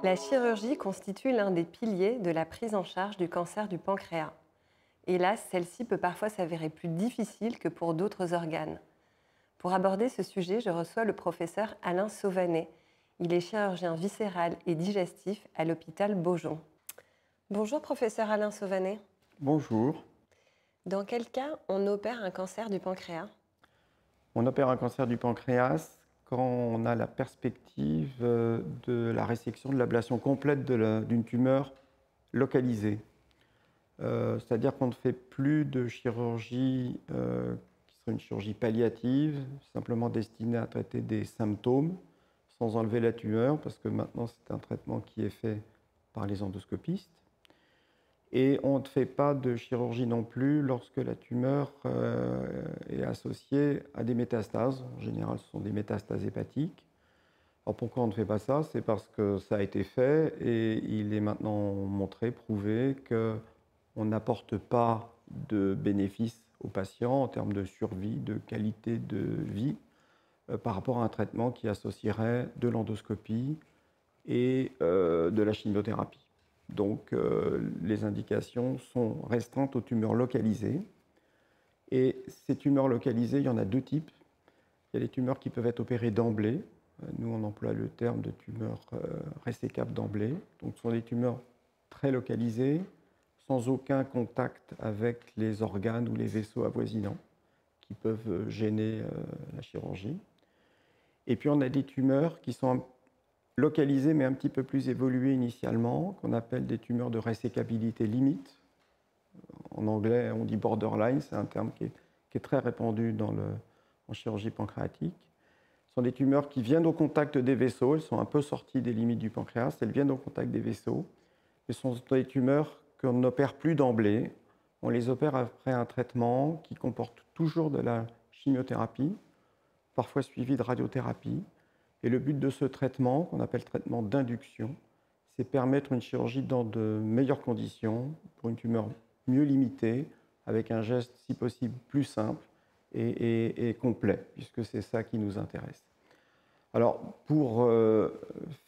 La chirurgie constitue l'un des piliers de la prise en charge du cancer du pancréas. Hélas, celle-ci peut parfois s'avérer plus difficile que pour d'autres organes. Pour aborder ce sujet, je reçois le professeur Alain Sauvanet. Il est chirurgien viscéral et digestif à l'hôpital Beaujon. Bonjour professeur Alain Sauvanet. Bonjour. Dans quel cas on opère un cancer du pancréas? On opère un cancer du pancréas quand on a la perspective de la résection, de l'ablation complète d'une tumeur localisée. C'est-à-dire qu'on ne fait plus de chirurgie qui serait une chirurgie palliative, simplement destinée à traiter des symptômes, sans enlever la tumeur, parce que maintenant c'est un traitement qui est fait par les endoscopistes. Et on ne fait pas de chirurgie non plus lorsque la tumeur est associée à des métastases. En général, ce sont des métastases hépatiques. Alors pourquoi on ne fait pas ça? C'est parce que ça a été fait et il est maintenant montré, prouvé qu'on n'apporte pas de bénéfices aux patients en termes de survie, de qualité de vie, par rapport à un traitement qui associerait de l'endoscopie et de la chimiothérapie. Donc, les indications sont restreintes aux tumeurs localisées. Et ces tumeurs localisées, il y en a deux types. Il y a les tumeurs qui peuvent être opérées d'emblée. Nous, on emploie le terme de tumeurs résécables d'emblée. Donc, ce sont des tumeurs très localisées, sans aucun contact avec les organes ou les vaisseaux avoisinants, qui peuvent gêner la chirurgie. Et puis, on a des tumeurs qui sont localisées mais un petit peu plus évoluées initialement, qu'on appelle des tumeurs de résécabilité limite. En anglais, on dit borderline, c'est un terme qui est très répandu en chirurgie pancréatique. Ce sont des tumeurs qui viennent au contact des vaisseaux, elles sont un peu sorties des limites du pancréas, elles viennent au contact des vaisseaux. Ce sont des tumeurs qu'on n'opère plus d'emblée, on les opère après un traitement qui comporte toujours de la chimiothérapie, parfois suivi de radiothérapie. Et le but de ce traitement, qu'on appelle traitement d'induction, c'est permettre une chirurgie dans de meilleures conditions, pour une tumeur mieux limitée, avec un geste, si possible, plus simple et complet, puisque c'est ça qui nous intéresse. Alors, pour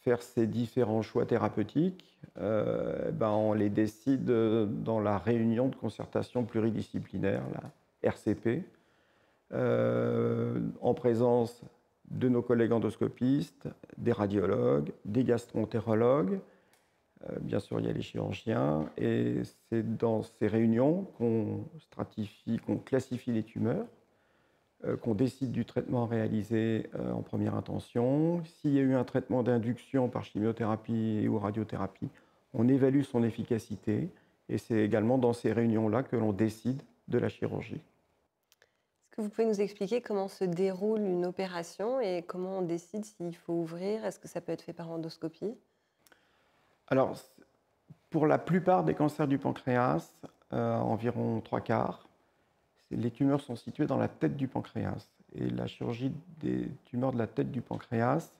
faire ces différents choix thérapeutiques, on les décide dans la réunion de concertation pluridisciplinaire, la RCP, en présence de nos collègues endoscopistes, des radiologues, des gastro-entérologues, bien sûr il y a les chirurgiens, et c'est dans ces réunions qu'on stratifie, qu'on classifie les tumeurs, qu'on décide du traitement réalisé en première intention. S'il y a eu un traitement induction par chimiothérapie ou radiothérapie, on évalue son efficacité, et c'est également dans ces réunions-là que l'on décide de la chirurgie. Est-ce que vous pouvez nous expliquer comment se déroule une opération et comment on décide s'il faut ouvrir? Est-ce que ça peut être fait par endoscopie? Alors, pour la plupart des cancers du pancréas, environ 3/4, les tumeurs sont situées dans la tête du pancréas. Et la chirurgie des tumeurs de la tête du pancréas,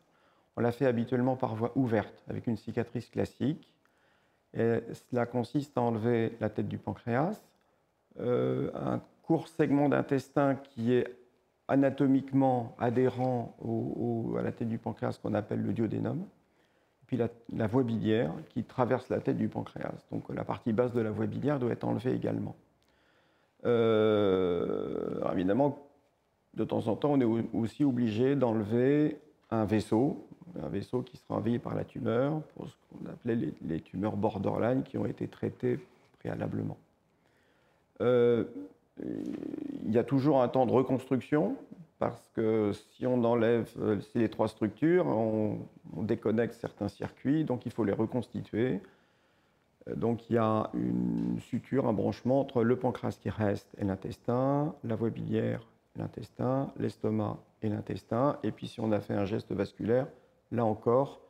on la fait habituellement par voie ouverte, avec une cicatrice classique. Et cela consiste à enlever la tête du pancréas, un court segment d'intestin qui est anatomiquement adhérent à la tête du pancréas, qu'on appelle le duodénum, puis la voie biliaire qui traverse la tête du pancréas. Donc la partie basse de la voie biliaire doit être enlevée également. Alors évidemment, de temps en temps, on est aussi obligé d'enlever un vaisseau qui sera envahi par la tumeur, pour ce qu'on appelait les tumeurs borderline qui ont été traitées préalablement. Il y a toujours un temps de reconstruction, parce que si on enlève les trois structures, on déconnecte certains circuits, donc il faut les reconstituer. Donc il y a une suture, un branchement entre le pancréas qui reste et l'intestin, la voie biliaire et l'intestin, l'estomac et l'intestin. Et puis si on a fait un geste vasculaire, là encore,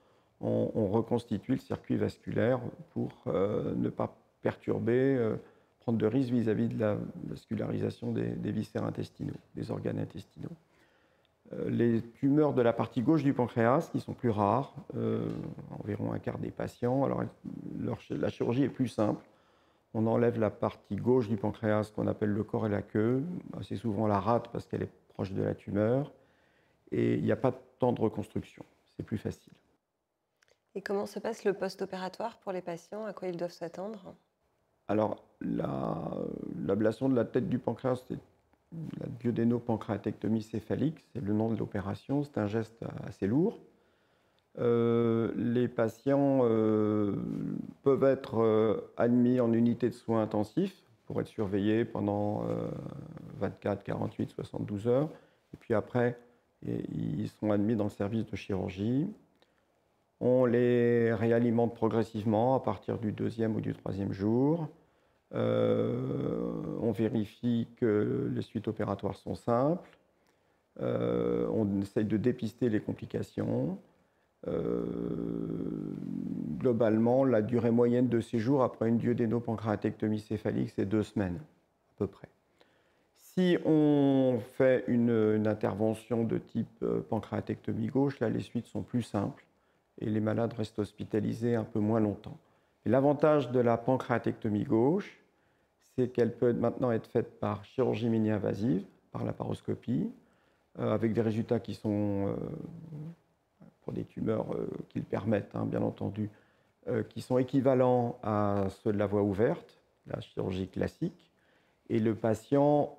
on reconstitue le circuit vasculaire pour ne pas perturber, prendre de risques vis-à-vis de la vascularisation des viscères intestinaux, des organes intestinaux. Les tumeurs de la partie gauche du pancréas, qui sont plus rares, environ un quart des patients, alors la chirurgie est plus simple. On enlève la partie gauche du pancréas qu'on appelle le corps et la queue, assez souvent la rate parce qu'elle est proche de la tumeur. Et il n'y a pas tant de reconstruction, c'est plus facile. Et comment se passe le post-opératoire pour les patients? À quoi ils doivent s'attendre? Alors, l'ablation de la tête du pancréas, c'est la duodénopancréatectomie céphalique, c'est le nom de l'opération, c'est un geste assez lourd. Les patients peuvent être admis en unité de soins intensifs pour être surveillés pendant 24, 48, 72 heures. Et puis après, ils sont admis dans le service de chirurgie. On les réalimente progressivement à partir du 2e ou du 3e jour. On vérifie que les suites opératoires sont simples. On essaye de dépister les complications. Globalement, la durée moyenne de séjour après une duodénopancréatectomie céphalique, c'est 2 semaines, à peu près. Si on fait une intervention de type pancréatectomie gauche, là, les suites sont plus simples et les malades restent hospitalisés un peu moins longtemps. L'avantage de la pancréatectomie gauche, c'est qu'elle peut maintenant être faite par chirurgie mini-invasive, par laparoscopie, avec des résultats qui sont, pour des tumeurs qui le permettent, hein, bien entendu, qui sont équivalents à ceux de la voie ouverte, la chirurgie classique, et le patient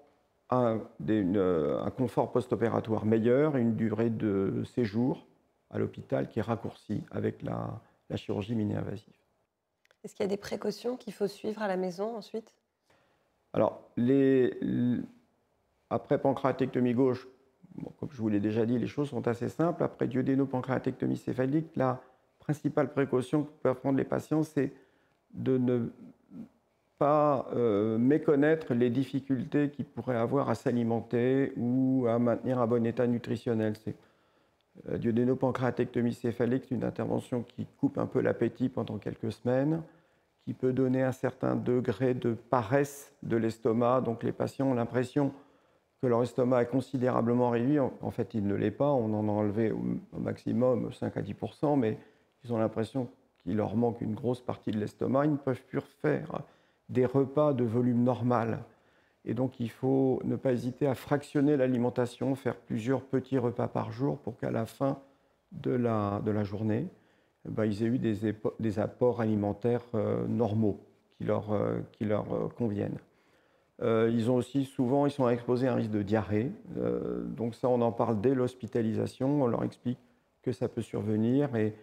a un confort post-opératoire meilleur et une durée de séjour à l'hôpital qui est raccourcie avec la chirurgie mini-invasive. Est-ce qu'il y a des précautions qu'il faut suivre à la maison ensuite? Alors, après pancréatectomie gauche, bon, comme je vous l'ai déjà dit, les choses sont assez simples. Après duodénopancréatectomie céphalique, la principale précaution que peuvent prendre les patients, c'est de ne pas méconnaître les difficultés qu'ils pourraient avoir à s'alimenter ou à maintenir un bon état nutritionnel. La duodénopancréatectomie céphalique, c'est une intervention qui coupe un peu l'appétit pendant quelques semaines, qui peut donner un certain degré de paresse de l'estomac. Donc les patients ont l'impression que leur estomac est considérablement réduit. En fait, il ne l'est pas. On en a enlevé au maximum 5 à 10%, mais ils ont l'impression qu'il leur manque une grosse partie de l'estomac. Ils ne peuvent plus faire des repas de volume normal. Et donc, il faut ne pas hésiter à fractionner l'alimentation, faire plusieurs petits repas par jour pour qu'à la fin de la journée, ils aient eu des apports alimentaires normaux qui leur conviennent. Ils ont aussi souvent, ils sont exposés à un risque de diarrhée. Donc ça, on en parle dès l'hospitalisation. On leur explique que ça peut survenir et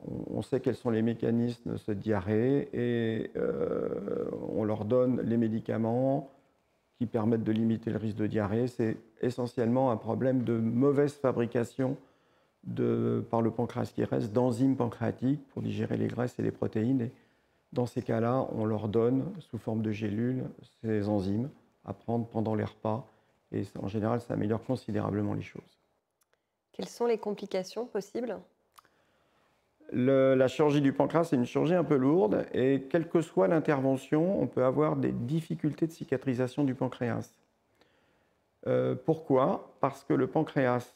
on sait quels sont les mécanismes de cette diarrhée et on leur donne les médicaments qui permettent de limiter le risque de diarrhée. C'est essentiellement un problème de mauvaise fabrication par le pancréas qui reste d'enzymes pancréatiques pour digérer les graisses et les protéines. Et dans ces cas-là, on leur donne sous forme de gélules ces enzymes à prendre pendant les repas. Et en général, ça améliore considérablement les choses. Quelles sont les complications possibles? La chirurgie du pancréas, c'est une chirurgie un peu lourde et quelle que soit l'intervention, on peut avoir des difficultés de cicatrisation du pancréas. Pourquoi? Parce que le pancréas,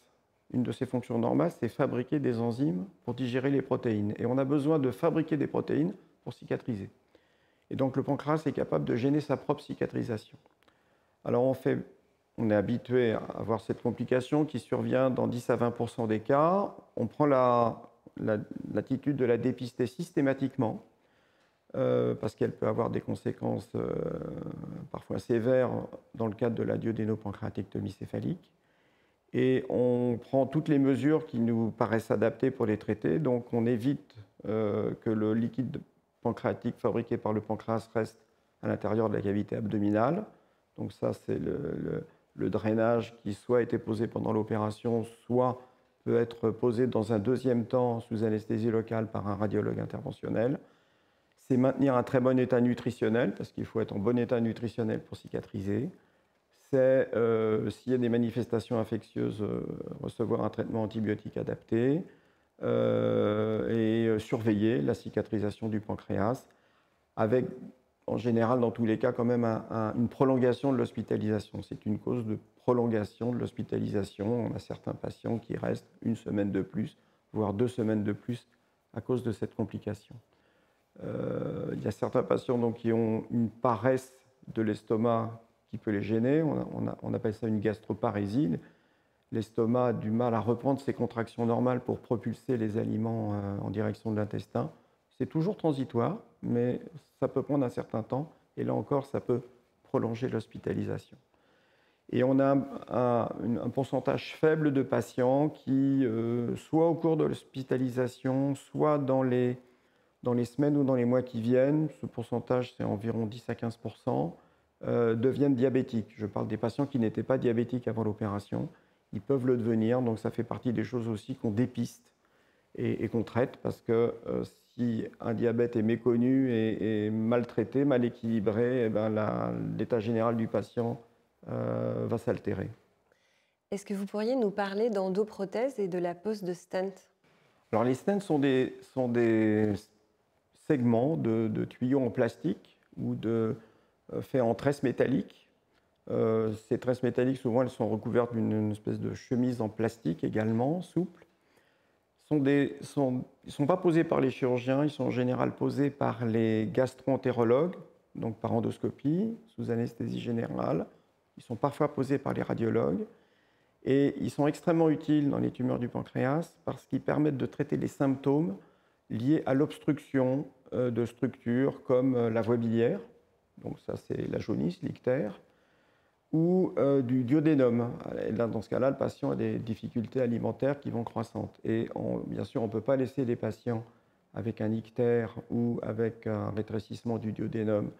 une de ses fonctions normales, c'est fabriquer des enzymes pour digérer les protéines. Et on a besoin de fabriquer des protéines pour cicatriser. Et donc le pancréas est capable de gêner sa propre cicatrisation. Alors on est habitué à avoir cette complication qui survient dans 10 à 20% des cas. On prend l'attitude de la dépister systématiquement parce qu'elle peut avoir des conséquences parfois sévères dans le cadre de la duodénopancréatectomie céphalique. Et on prend toutes les mesures qui nous paraissent adaptées pour les traiter. Donc on évite que le liquide pancréatique fabriqué par le pancréas reste à l'intérieur de la cavité abdominale. Donc ça, c'est le drainage qui soit a été posé pendant l'opération, soit peut être posé dans un deuxième temps sous anesthésie locale par un radiologue interventionnel. C'est maintenir un très bon état nutritionnel, parce qu'il faut être en bon état nutritionnel pour cicatriser. C'est, s'il y a des manifestations infectieuses, recevoir un traitement antibiotique adapté et surveiller la cicatrisation du pancréas avec, en général, dans tous les cas, quand même une prolongation de l'hospitalisation. C'est une cause de prolongation de l'hospitalisation. On a certains patients qui restent 1 semaine de plus, voire 2 semaines de plus à cause de cette complication. Il y a certains patients donc, qui ont une paresse de l'estomac qui peut les gêner. On appelle ça une gastroparésie. L'estomac a du mal à reprendre ses contractions normales pour propulser les aliments en direction de l'intestin. C'est toujours transitoire, mais ça peut prendre un certain temps. Et là encore, ça peut prolonger l'hospitalisation. Et on a un pourcentage faible de patients qui, soit au cours de l'hospitalisation, soit dans les semaines ou dans les mois qui viennent, ce pourcentage c'est environ 10 à 15%, deviennent diabétiques. Je parle des patients qui n'étaient pas diabétiques avant l'opération. Ils peuvent le devenir, donc ça fait partie des choses aussi qu'on dépiste et qu'on traite, parce que si un diabète est méconnu et mal traité, mal équilibré, eh ben l'état général du patient va s'altérer. Est-ce que vous pourriez nous parler d'endoprothèse et de la pose de stent? Alors les stents sont des segments de tuyaux en plastique ou faits en tresse métallique. Ces tresses métalliques, souvent, elles sont recouvertes d'une espèce de chemise en plastique également, souple. Ils ne sont pas posés par les chirurgiens, ils sont en général posés par les gastro-entérologues, donc par endoscopie, sous anesthésie générale. Ils sont parfois posés par les radiologues. Et ils sont extrêmement utiles dans les tumeurs du pancréas parce qu'ils permettent de traiter les symptômes liés à l'obstruction de structures comme la voie biliaire, donc ça c'est la jaunisse, l'ictère, ou du duodénum. Et là, dans ce cas-là, le patient a des difficultés alimentaires qui vont croissantes. Et bien sûr, on ne peut pas laisser les patients avec un ictère ou avec un rétrécissement du duodénum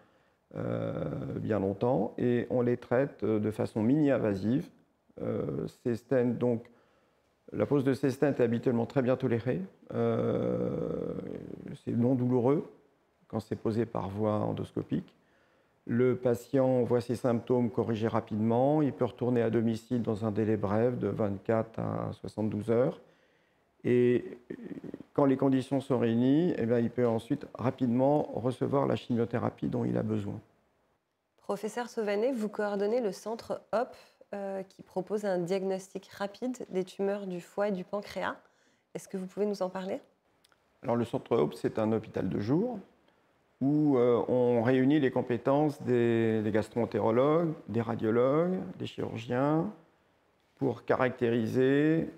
bien longtemps, et on les traite de façon mini-invasive. Ces stents, donc, la pose de ces stents est habituellement très bien tolérée. C'est non douloureux quand c'est posé par voie endoscopique. Le patient voit ses symptômes corrigés rapidement. Il peut retourner à domicile dans un délai bref de 24 à 72 heures. Et quand les conditions sont réunies, eh bien, il peut ensuite rapidement recevoir la chimiothérapie dont il a besoin. Professeur Sauvanet, vous coordonnez le centre HOP qui propose un diagnostic rapide des tumeurs du foie et du pancréas. Est-ce que vous pouvez nous en parler? Alors, le centre HOP, c'est un hôpital de jour où on réunit les compétences des gastro-entérologues, des radiologues, des chirurgiens pour caractériser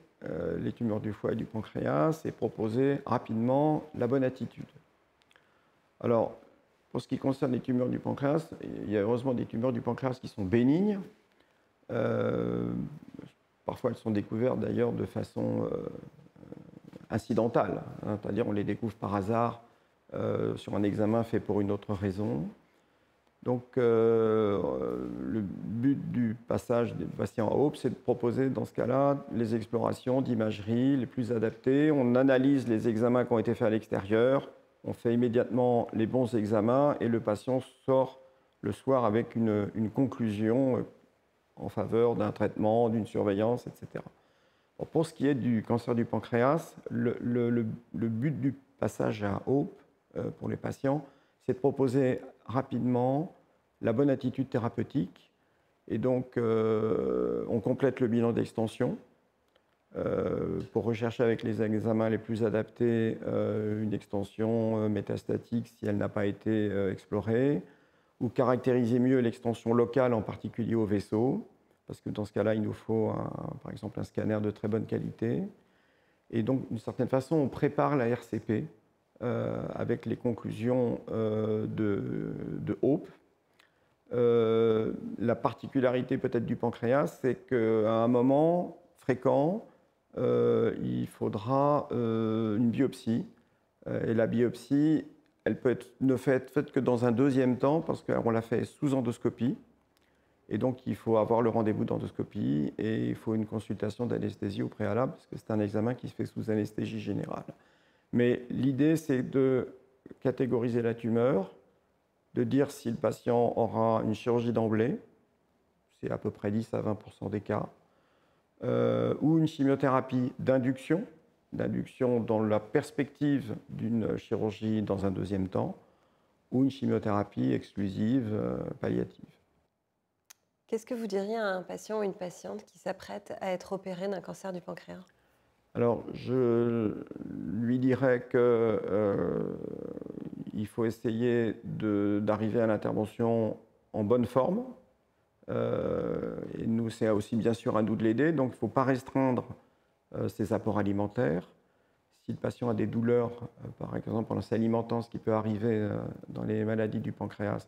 les tumeurs du foie et du pancréas et proposer rapidement la bonne attitude. Alors, pour ce qui concerne les tumeurs du pancréas, il y a heureusement des tumeurs du pancréas qui sont bénignes. Parfois, elles sont découvertes d'ailleurs de façon incidentale, hein, c'est-à-dire on les découvre par hasard sur un examen fait pour une autre raison. Donc, le but du passage des patients à HOPE, c'est de proposer dans ce cas-là les explorations d'imagerie les plus adaptées. On analyse les examens qui ont été faits à l'extérieur, on fait immédiatement les bons examens et le patient sort le soir avec une conclusion en faveur d'un traitement, d'une surveillance, etc. Bon, pour ce qui est du cancer du pancréas, le but du passage à HOPE pour les patients, c'est de proposer rapidement la bonne attitude thérapeutique. Et donc, on complète le bilan d'extension pour rechercher avec les examens les plus adaptés une extension métastatique si elle n'a pas été explorée, ou caractériser mieux l'extension locale, en particulier au vaisseau, parce que dans ce cas-là, il nous faut, par exemple, un scanner de très bonne qualité. Et donc, d'une certaine façon, on prépare la RCP avec les conclusions de HOPE. La particularité peut-être du pancréas, c'est qu'à un moment fréquent, il faudra une biopsie. Et la biopsie, elle peut être ne faite que dans un deuxième temps, parce qu'on l'a fait sous endoscopie. Et donc, il faut avoir le rendez-vous d'endoscopie et il faut une consultation d'anesthésie au préalable, parce que c'est un examen qui se fait sous anesthésie générale. Mais l'idée, c'est de catégoriser la tumeur, de dire si le patient aura une chirurgie d'emblée, c'est à peu près 10 à 20% des cas, ou une chimiothérapie d'induction dans la perspective d'une chirurgie dans un deuxième temps, ou une chimiothérapie exclusive palliative. Qu'est-ce que vous diriez à un patient ou une patiente qui s'apprête à être opéré d'un cancer du pancréas? Alors, je lui dirais qu'il faut essayer d'arriver à l'intervention en bonne forme, Et nous, c'est aussi bien sûr à nous de l'aider. Donc, il ne faut pas restreindre ses apports alimentaires. Si le patient a des douleurs, par exemple en s'alimentant, ce qui peut arriver dans les maladies du pancréas,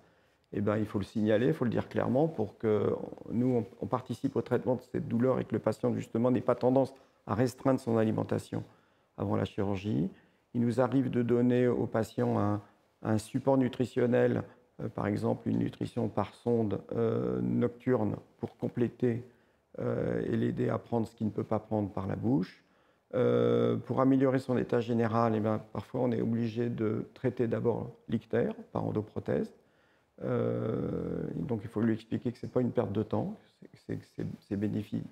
eh ben, il faut le signaler, il faut le dire clairement pour que nous, on participe au traitement de cette douleur et que le patient, justement, n'ait pas tendance à restreindre son alimentation avant la chirurgie. Il nous arrive de donner au patient un support nutritionnel, par exemple une nutrition par sonde nocturne pour compléter et l'aider à prendre ce qu'il ne peut pas prendre par la bouche. Pour améliorer son état général, eh bien, parfois on est obligé de traiter d'abord l'ictère par endoprothèse. Donc il faut lui expliquer que ce n'est pas une perte de temps, c'est bénéfique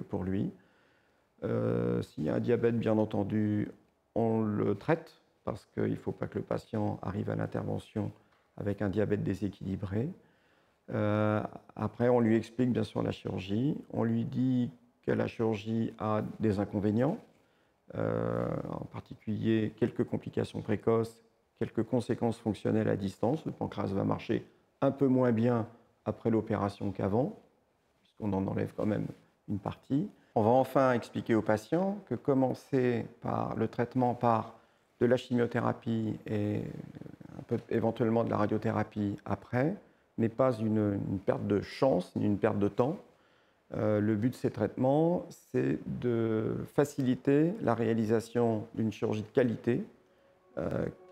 pour lui. S'il y a un diabète, bien entendu, on le traite parce qu'il ne faut pas que le patient arrive à l'intervention avec un diabète déséquilibré. Après, on lui explique bien sûr la chirurgie. On lui dit que la chirurgie a des inconvénients, en particulier quelques complications précoces, quelques conséquences fonctionnelles à distance. Le pancréas va marcher un peu moins bien après l'opération qu'avant, puisqu'on en enlève quand même une partie. On va enfin expliquer aux patients que commencer par le traitement par de la chimiothérapie et un peu éventuellement de la radiothérapie après n'est pas une perte de chance ni une perte de temps. Le but de ces traitements, c'est de faciliter la réalisation d'une chirurgie de qualité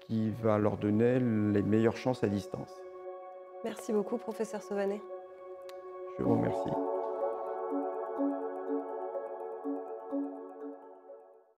qui va leur donner les meilleures chances à distance. Merci beaucoup, professeur Sauvanet. Je vous remercie.